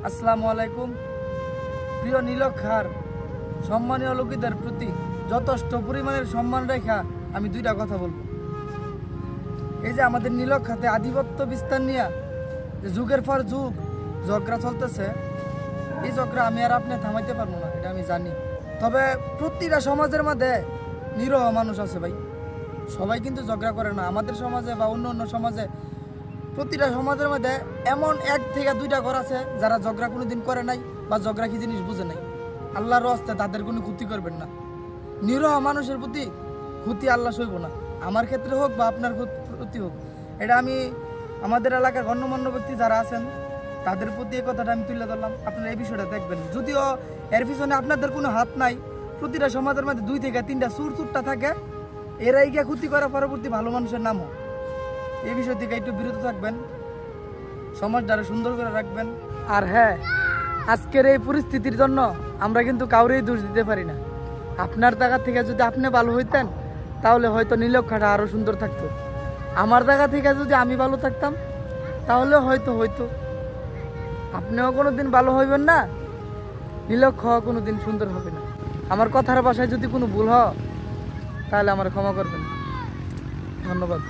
আসসালামু আলাইকুম। প্রিয় নীলক্ষার সম্মানীয় লোকীদের প্রতি যথেষ্ট পরিমাণের সম্মান রেখা আমি দুইটা কথা বলবো। এই যে আমাদের নীলক্ষাতে আধিপত্য বিস্তার নিয়ে যে যুগের পর যুগ ঝগড়া চলতেছে, এই ঝগড়া আমি আর আপনি থামাইতে পারবো না, এটা আমি জানি। তবে প্রতিটা সমাজের মধ্যে নিরহ মানুষ আছে ভাই, সবাই কিন্তু ঝগড়া করে না। আমাদের সমাজে বা অন্য অন্য সমাজে প্রতিটা সমাজের মধ্যে এমন এক থেকে দুইটা ঘর আছে যারা ঝগড়া কোনোদিন করে নাই বা ঝগড়া কি জিনিস বুঝে নাই। আল্লাহর রাস্তায় তাদের কোনো ক্ষতি করবেন না। নিরহ মানুষের প্রতি ক্ষতি আল্লাহ সইব না, আমার ক্ষেত্রে হোক বা আপনার প্রতি হোক। এটা আমি আমাদের এলাকার গণ্যমান্য ব্যক্তি যারা আছেন তাদের প্রতি এই কথাটা আমি তুলে ধরলাম। আপনারা এই বিষয়টা দেখবেন, যদিও এর পিছনে আপনাদের কোনো হাত নাই। প্রতিটা সমাজের মধ্যে 2 থেকে 3টা চুরটা থাকে, এরাই গিয়ে ক্ষতি করা পরবর্তী ভালো মানুষের নামও। এই বিষয় থেকে একটু বিরত থাকবেন, সমাজটারে সুন্দর করে রাখবেন। আর হ্যাঁ, আজকের এই পরিস্থিতির জন্য আমরা কিন্তু কাউরেই দোষ দিতে পারি না। আপনার জায়গা থেকে যদি আপনি ভালো হইতেন তাহলে হয়তো নীলক্ষাটা আরও সুন্দর থাকতো। আমার জায়গা থেকে যদি আমি ভালো থাকতাম তাহলে হয়তো আপনিও কোনো দিন ভালো হইবেন না, নীলক্ষ কোনো দিন সুন্দর হবে না। আমার কথার ভাষায় যদি কোনো ভুল হয় তাহলে আমার ক্ষমা করবেন। ধন্যবাদ।